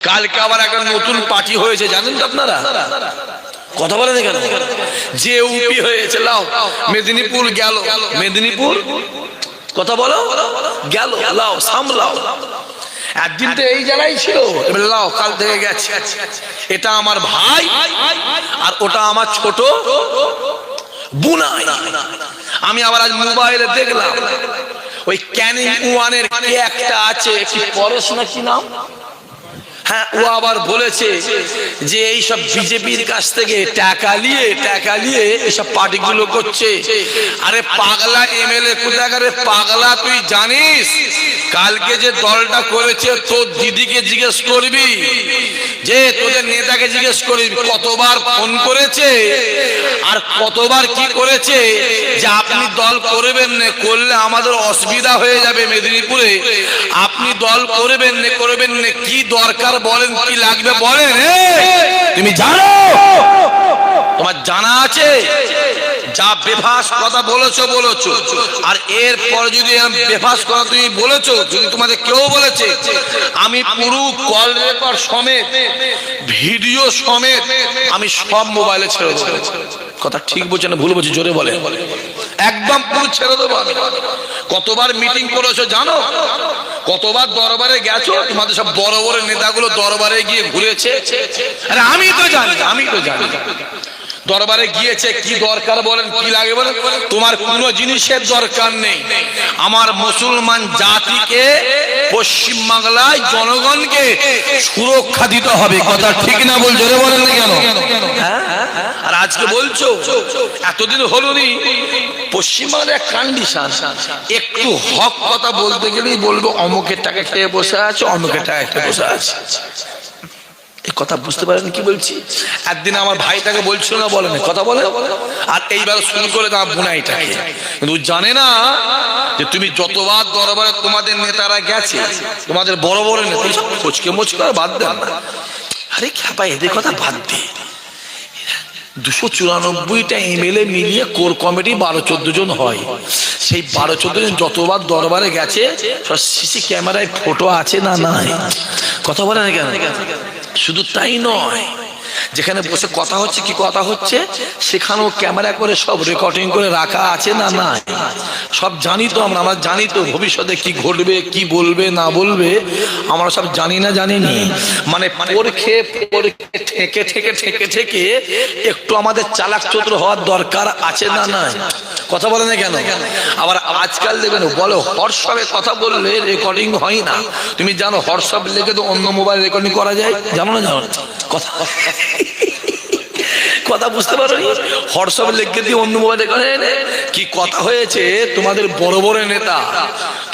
কালকে আবার একটা নতুন পার্টি হয়েছে জানেন তো আপনারা? কথা বলেন কেন? যে ইউপি হয়েছে, লাও মেদিনীপুর গেল, মেদিনীপুর কথা বলো গেল, লাও সামলাও। একদিন তো এই জায়গায় ছিল, এবার লাও কাল থেকে গেছে। এটা আমার ভাই আর ওটা আমার ছোট বুনাই। আমি আবার আজ মোবাইলে দেখলাম ওই ক্যানিং ওয়ানের কে একটা আছে, কি পরেশ না কি নাম, হ্যাঁ, ও আবার বলেছে যে এইসব বিজেপির কাছ থেকে টাকা নিয়ে এইসব পার্টিগুলো করছে। আরে পাগলা এমএলএ কোথাকার পাগলা, তুই জানিস কালকে যে দলটা করেছে তোর দিদিকে জিজ্ঞেস করবি, যে তোদের নেতাকে জিজ্ঞেস করবি কতবার ফোন করেছে আর কতবার কি করেছে যে আপনি দল করবেন না, করলে আমাদের অসুবিধা হয়ে যাবে মেদিনীপুরে, আপনি দল করবেন না, কি দরকার বলেন, কি লাগবে বলেন। তুমি জানো, তোমার জানা আছে যা বেফাস কথা বলেছো, আর এরপর যদি বেফাস কথা তুমি বলেছো, যদি তোমাদের কেউ বলেছে, আমি পুরো কল রেকর্ড সমেত ভিডিও সমেত আমি সব মোবাইলে ছেড়ে দেবো। কথা ঠিক বলছে না ভুল বলছি? জোরে বলে। একদম পুরো ছেড়ে দেবো আমি। কতবার মিটিং করেছো জানো, কতবার দরবারে গেছো, তোমাদের সব বড় বড় নেতাগুলো দরবারে গিয়ে ঘুরেছে। আরে আমি তো জানি দরবারে গিয়েছে, কি দরকার বলেন, কি লাগে বলেন। তোমার কোনো জিনিসের দরকার নেই। আমার মুসলমান জাতিকে, পশ্চিম বাংলায় জনগণকে সুরক্ষা দিতে হবে। কথা ঠিক না বল? জোরে বলেন না কেন? আর আজকে বলছো এতদিন হলো নি, পশ্চিম বাংলার কন্ডিশন, একটু হক কথা বলতে গেলেই বলবো অমুকের টাকা খেয়ে বসে আছে, অমুকের টাকা খেয়ে বসে আছে। এই কথা বুঝতে পারেন কি বলছি? একদিন আমার ভাইটাকে বলছিল না, বলেন কথা বলে, আর এইবার শুরু করে তার বোনাইটাকে। কিন্তু জানে না যে তুমি যতবার দরবারে তোমাদের নেতারা গেছে, তোমাদের বড় বড় নেতা সব ফচকে মচকে বাদ দেন না। আরে খ্যাপা, এদের কথা বাদ দে। 294টা এমএলএ মিলিয়ে কোর কমিটি 12-14 জন হয়। সেই 12-14 জন যতবার দরবারে গেছে সব সিসি ক্যামেরায় ফটো আছে না নাই? কথা বলে না কেন? শুধু তাই নয়, যেখানে বসে কথা হচ্ছে, কি কথা হচ্ছে, সেখানেও ক্যামেরা করে সব রেকর্ডিং করে রাখা আছে না নাই? সব জানি তো আমরা জানি তো ভবিষ্যতে কি ঘটবে, কি বলবে না বলবে, আমরা সব জানি না জানিনি। মানে পরীক্ষে ঠেকে একটু আমাদের চালাক চতুর হওয়ার দরকার আছে না নাই? কথা বলে না কেন? আবার আজকাল দেখবেন বলো হোয়াটসঅ্যাপে কথা বললে রেকর্ডিং হয় না। তুমি জানো হোয়াটসঅ্যাপ লেগে তো অন্য মোবাইল রেকর্ডিং করা যায়, জানো না? জানো কথা কথা বুঝতে পারো? হোয়াটসঅ্যাপ লিখে দিয়ে অন্য মোবাইলে কি কথা হয়েছে, তোমাদের বড় বড় নেতা,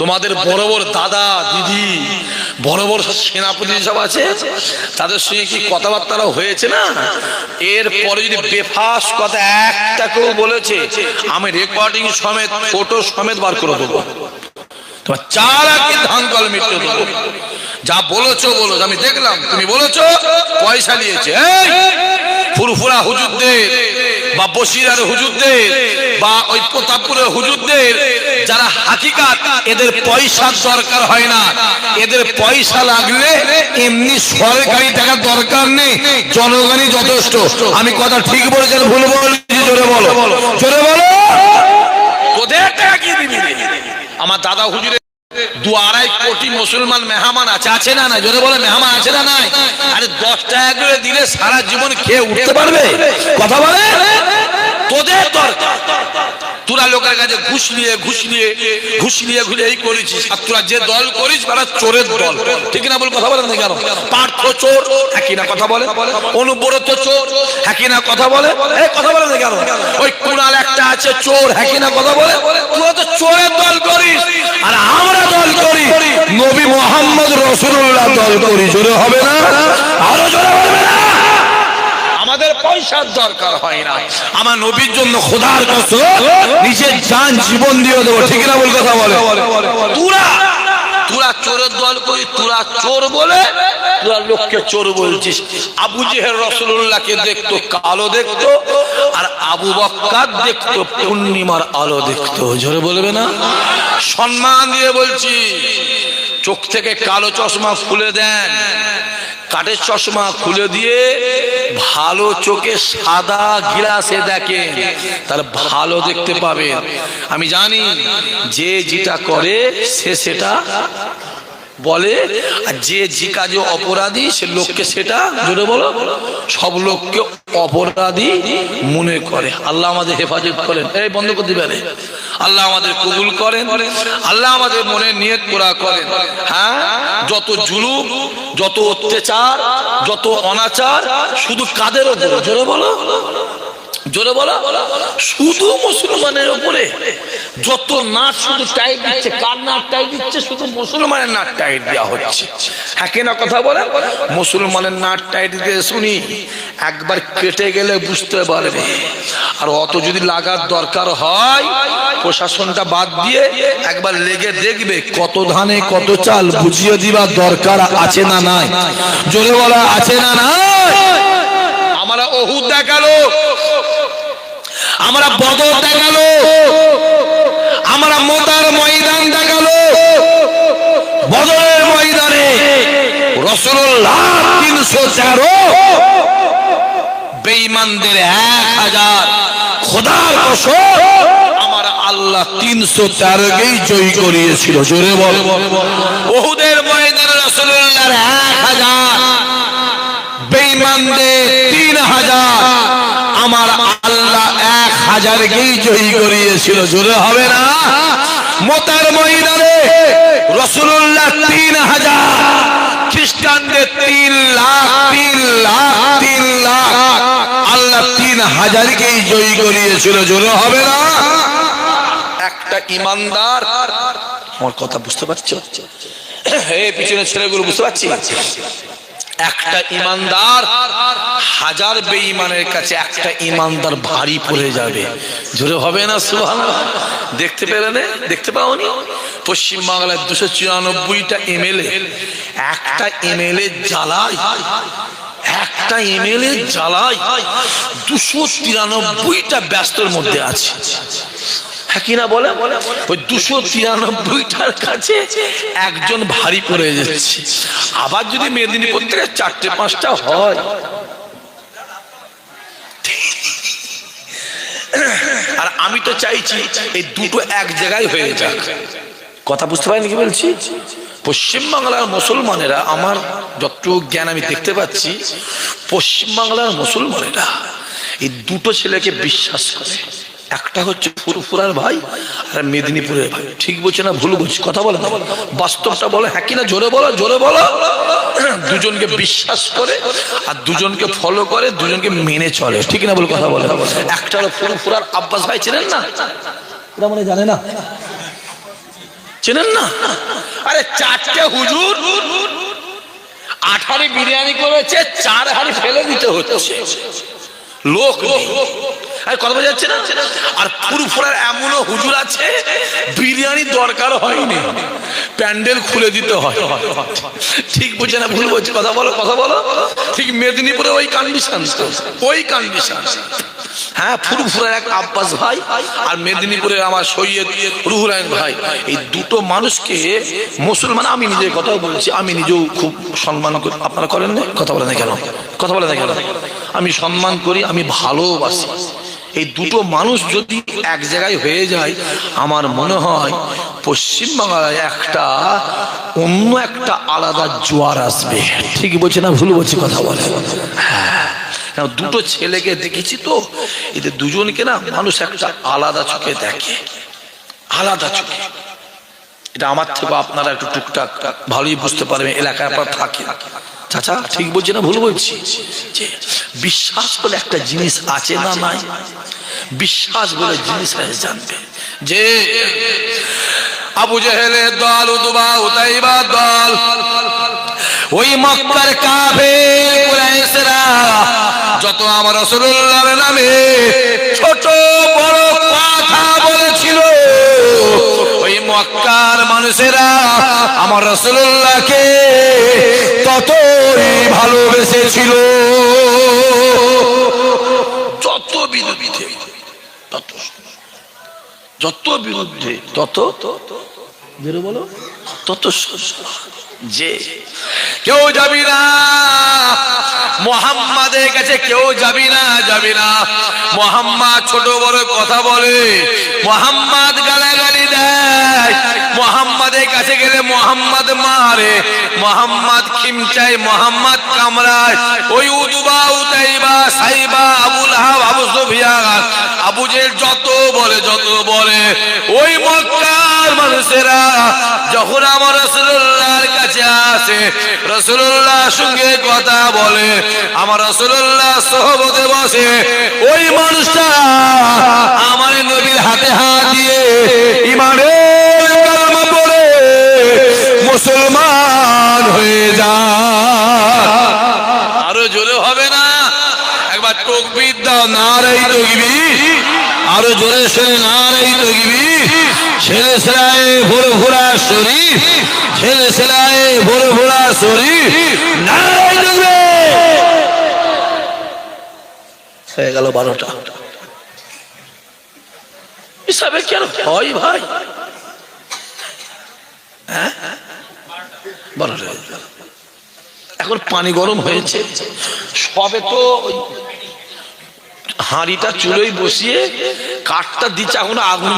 তোমাদের বড় বড় দাদা দিদি, বড় বড় সেনাপতি সব আছে, তাদের সঙ্গে কি কথাবার্তা হয়েছে না? এরপরে যদি বেফাস কথা একটা কেউ বলেছে, আমি রেকর্ডিং সমেত ফটো সমেত বার করে দেবো, তোমার চালাকি ধানকল মিটে দেবো। যা বলেছো বলো, আমি দেখলাম তুমি বলেছো পয়সা নিয়েছে। ফুরফুরা হুজুরদের বা বসিরার হুজুরদের বা ওই প্রতাপপুরের হুজুরদের যারা হাকিকাত, এদের পয়সার দরকার হয় না। এদের পয়সা লাগলে এমনি সরকারি টাকা দরকার নেই, জনগণই যথেষ্ট। আমি কথা ঠিক বলেছেন ভুল বলেছি? জোরে বলো, জোরে বলো। ওদের টাকা কি দিবি? আমার দাদা হুজুরের 2-2.5 কোটি মুসলমান মেহমান আছে না নাই? জোরে বলে, মেহমান আছে না নাই? আরে 10 টাকা করে দিলে সারা জীবন খেয়ে উঠতে পারবে? কথা বলে। তোদের দরকার, তোরা লোকের কাছে ঘুষ নিয়ে এই করেছিস, আর তোরা যে দল করিস তারা চোরের দল, ঠিক না বল? কথা বলে না কেন? পার্থ চোর, একই না কথা বলে। অনুব্রত চোর, একই না কথা বলে। কথা বলে না কেন? ওই কুণাল একটা আছে চোর, একই না কথা বলে। তোরা তো চোরের দল করিস, আর আমরা দল করি নবী মুহাম্মদ রাসূলুল্লাহ দল করি। জোরে হবে না? আরো জোরে হবে না? আমাদের পয়সার দরকার হয় না, আমার নবীর জন্য খোদার কসম নিজের জান জীবন দিয়ে দেবো, ঠিক না বল? কথা বলে। তোরা চোরের দল করি, তোরা চোর বলে তোরা লোককে চোর বলছিস। আবু জেহেল রাসূলুল্লাহকে দেখতো কালো দেখতো, আর আবু বকর দেখতো পূর্ণিমার আলো দেখতো। জোরে বলবে না? সম্মান দিয়ে বলছি, চোখ থেকে কালো চশমা খুলে দেন, কাঠের চশমা খুলে দিয়ে ভালো চোখে সাদা গিলাসে দেখেন, তাহলে ভালো দেখতে পাবেন। আমি জানি যে যেটা করে সে সেটা বলে, আর যে কাজে অপরাধী সে লোককে সেটা জোরে বলো সব লোককে অপরাধী মনে করে। আল্লাহ আমাদের হেফাজত করেন। এই বন্ধ করে দিবেন। আল্লাহ আমাদের কবুল করেন, আল্লাহ আমাদের মনে নিয়ত পুরা করেন। হ্যাঁ, যত জুলুম, যত অত্যাচার, যত অনাচার শুধু কাদের ওপর? জোরে বলো, জোরে বলো, শুধু মুসলমানের উপরে। যত নাট শুধু টাইট দিচ্ছে, কার নাট টাইট দিচ্ছে? শুধু মুসলমানের নাট টাইট দেওয়া হচ্ছে। হ্যাঁ কিনা কথা বলে? মুসলমানের নাট টাইট দিয়ে শুনি, একবার কেটে গেলে বুঝতে পারবে। আর অত যদি লাগার দরকার হয়, প্রশাসনটা বাদ দিয়ে একবার লেগে দেখবে কত ধানে কত চাল বুঝিয়ে দিবার দরকার আছে না নাই? জোরে বলা আছে না নাই? আমরা ওহুদ দেখালো, আমরা বদর দেখালো, আমরা মোতার ময়দান দেখালো। বদরের ময়দানে রাসূলুল্লাহ 313, বেঈমানদের 1000। খোদার কসম, আমার আল্লাহ 313কেই জয় করিয়েছিল। জোরে বল। উহুদের ময়দানে রাসূলুল্লাহর 1000, বেঈমানদের 3000, আমার আল্লাহ 1000কেই জয়ী করিয়েছিল। জোরে হবে না? মোতার ময়দানে রাসূলুল্লাহ 3000, খ্রিস্টানদের 3 লাখ, 3 লাখ, 3 লাখ, আল্লাহ 3000কেই জয়ী করিয়েছিল। জোরে হবে না? একটা ইমানদার, আমার কথা বুঝতে পারছো? এই পিছনের ছেলেগুলো বুঝতে পারছি? একটা ইমানদার 1000 বেঈমানের কাছে একটা ইমানদার ভারী পড়ে যাবে। জোরে হবে না? সুবহানাল্লাহ। দেখতে পেলে না? দেখতে পাওনি? পশ্চিম বাংলায় 294টা এমএলএ, একটা এমএলএ জ্বালায়, একটা এমএলএ জ্বালায় 293টা ব্যস্তর মধ্যে আছে। কিনা বলে? ওই 293টার কাছে একজন ভারী পড়ে যাচ্ছে। আবার যদি মেদিনীপুর থেকে 4-5টা হয়, আর আমি তো চাইছি এই দুটো এক জায়গায় হয়ে যাক। কথা বুঝতে পারেন কি বলছি? পশ্চিমবাংলার মুসলমানেরা, আমার যতটুকু জ্ঞান আমি দেখতে পাচ্ছি, পশ্চিমবাংলার মুসলমানেরা এই দুটো ছেলেকে বিশ্বাস করে। একটা হচ্ছে ফুরফুরার ভাই আর মেদিনীপুরের ভাই। ঠিক বলছে না ভুল বলছি? কথা বলে না, বাস্তবটা বলে। হ্যাঁ কিনা? জোরে বলো, জোরে বলো। দুজনকে বিশ্বাস করে আর দুজনকে ফলো করে, দুজনকে মেনে চলে। ঠিক না বলে কথা বলে? একটা হলো ফুরফুরার আব্বাস ভাই, চেনেন না? ওরা মনে জানে না, চেনেন না? আরে 4টে হুজুর 8 হাঁড়ি বিরিয়ানি করেছে, 4 হাঁড়ি ফেলে দিতে হচ্ছে। লোক কথা বোঝা যাচ্ছে না? আর ফুরফুরার এমনও হুজুর আছে, বিরিয়ানি দরকার হয়নি, প্যান্ডেল খুলে দিতে হয়। ঠিক বুঝছে না ভুল বলছে? কথা বলো, কথা বলো। ঠিক মেদিনীপুরে ওই কন্ডিশন, ওই কন্ডিশন। হ্যাঁ, ফুরফুরার এক আব্বাস ভাই আর মেদিনীপুরের আমার সৈয়দ রুহুল আমিন ভাই, এই দুটো মানুষকে মুসলমান, আমি নিজের কথা বলছি, আমি নিজেও খুব সম্মান করি। আপনারা করেন না? কথা বলেন না কেন? কথা বলেন না কেন? আমি সম্মান করি, আমি ভালোবাসি। এই দুটো মানুষ যদি এক জায়গায় হয়ে যায়, আমার মনে হয় পশ্চিমবাংলায় একটা অন্য একটা আলাদা জোয়ার আসবে। ঠিক বলছে না ভুল বলছি? কথা বলে। হ্যাঁ, দুটো ছেলেকে দেখেছি তো, এদের দুজনকে না মানুষ একটা আলাদা চোখে দেখে, আলাদা চোখে। এটা আমার থেকে আপনারা একটু টুকটাক ভালোই বুঝতে পারবেন, এলাকায় আপনারা থাকে। চাচা ঠিক বলছি না ভুল বলছি? বিশ্বাস বলে একটা জিনিস আছে না নাই? বিশ্বাস বলে জিনিস জানবে যে আবু জেহেলের দল, উতবা উতাইবা দল, ওই মক্কার কাফের কুরাইশরা যত আমার রাসূলুল্লাহর নামে ছোট বড় কথা বলেছিল, ওই মক্কার মানুষেরা আমার রাসূলুল্লাহকে ততই ভালোবেসেছিল। যত বিরুদ্ধে তত, যত বিরুদ্ধে তত বেরো বলো, তত যে কেউ যাবি না মুহাম্মাদের কাছে, কেউ যাবি না, যাবি না। মুহাম্মদ ছোট বড় কথা বলে, মুহাম্মদ গালাগালি দেয়, মুহাম্মাদের কাছে গেলে মুহাম্মদ মারে, মুহাম্মদ খিমচায়, মুহাম্মদ কামড়ায়। ওই উতবা উতাইবা সাইবা আবু লাহাব আবু সুফিয়ান আবু জেহেল যত বলে ওই মক্কার মানুষেরা যখন আমার রাসূলুল্লাহর কাছে আসে, রাসূলুল্লাহর সঙ্গে কথা বলে, আমার রাসূলুল্লাহ সোহবতে বসে, ওই মানুষটা আমার নবীর হাতে হাত দিয়ে ঈমানের কালেমা পড়ে মুসলমান হয়ে যায়। আরো জোরে হবে না? একবার তাকবীর দাও, নারে তাকবীর। আরো জোরে শুনে নারে তাকবীর। ছেলে ছেলায় ফুরফুরা শরীফ, ছেলে ছেলায় ফুরফুরা শরীফ, নারে তাকবীর। হয়ে গেল 12টা। হিসাবে কেন হয় ভাই? হ্যাঁ, 12টা। এখন পানি গরম হয়েছে, সবে তো হাঁড়িটা চুলোয় বসিয়ে কাঠটা দিচ্ছে, এখন আগুন।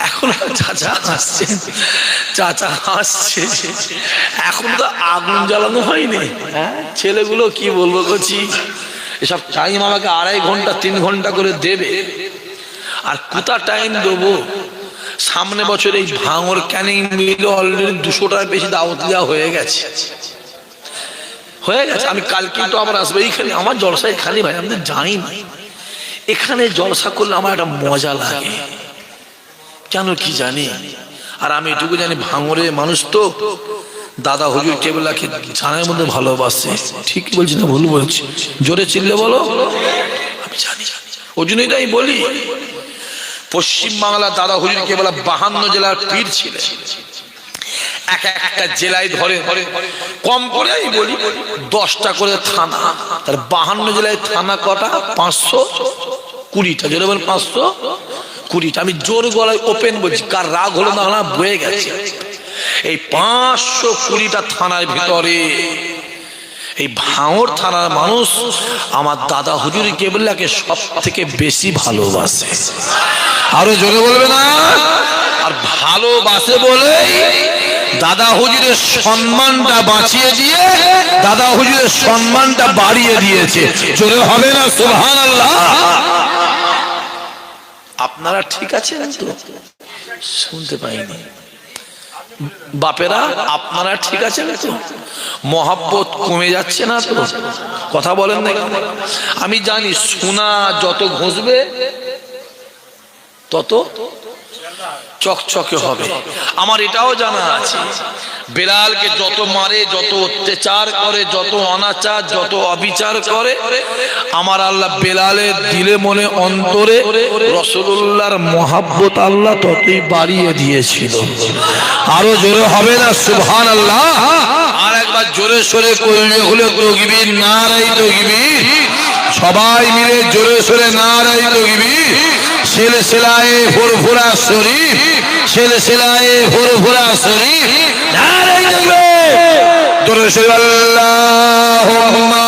এখন চাচা আসছে, চাচা আসছে, এখন তো আগুন জ্বালানো হয়নি। ছেলেগুলো কি বলবো করছি, এসব টাইম আমাকে 2.5 ঘন্টা 3 ঘন্টা করে দেবে, আর কোথা টাইম দেবো? সামনে বছর এই ভাঙর ক্যানিং মিল অলরেডি 200টার বেশি দাওয়াত দেওয়া হয়ে গেছে। আমি কালকে তো আবার আসবো এইখানে। আমার জলসা এখানে ভাই, আমি জানি না, এখানে জলসা করলে আমার একটা মজা লাগে, কেন কি জানি। আর আমি এটুকু জানি, ভাঙরে মানুষ তো দাদা হুজুর কেবলাকে জানার মধ্যে ভালোবাসে। ঠিক বলছি না ভুল বলছি? জোরে চিল্লে বলো। আমি জানি, ওই জন্যই তাই বলি, পশ্চিম বাংলা দাদা হুজুর কেবলা 52 জেলার পীর ছিলেন। এক একটা জেলায় ধরে কম করে বলি 10টা করে থানা, তার 52 জেলায় থানা কটা? 520টা। জোরে বল 520টা। আমি জোর গলায় ওপেন বলছি, কার রাগ হলো না বয়ে গেছে। এই 520টা থানার ভিতরে এই ভাঙর থানার মানুষ আমার দাদা হুজুর কেবলাকে সব থেকে বেশি ভালোবাসে। আরো জোরে বলবে না? আর ভালোবাসে বলে দাদা হুজুরের সম্মানটা বাঁচিয়ে দিয়ে দাদা হুজুরের সম্মানটা বাড়িয়ে দিয়েছে। জোরে হবে না সুবহানাল্লাহ? আপনারা ঠিক আছেন তো? শুনতে পাইনি বাপেরা, আপনারা ঠিক আছেন তো? মহব্বত কমে যাচ্ছে না তো? কথা বলেন না? আমি জানি সোনা যত ঘষবে তত চকচকে হবে। আমার এটাও জানা আছে, বেলালকে যত মারে, যত অত্যাচার করে, যত অনাচার, যত অবিচার করে, আমার আল্লাহ বেলালের দিলে মনে অন্তরে রাসূলুল্লাহর মহব্বত আল্লাহ ততই বাড়িয়ে দিয়েছিল। আরো জোরে হবে না সুবহানাল্লাহ? আর একবার জোরে সোরে করলে হলে তাকবীর, নারে তাকবীর। সবাই মিলে জোরে সোরে নারে তাকবীর। সিলসিলায়ে ফুরফুরা শরীফ, সিলসিলায়ে ফুরফুরা শরীফ, নারে তাকবীর। দরুদ আল্লাহুম্মা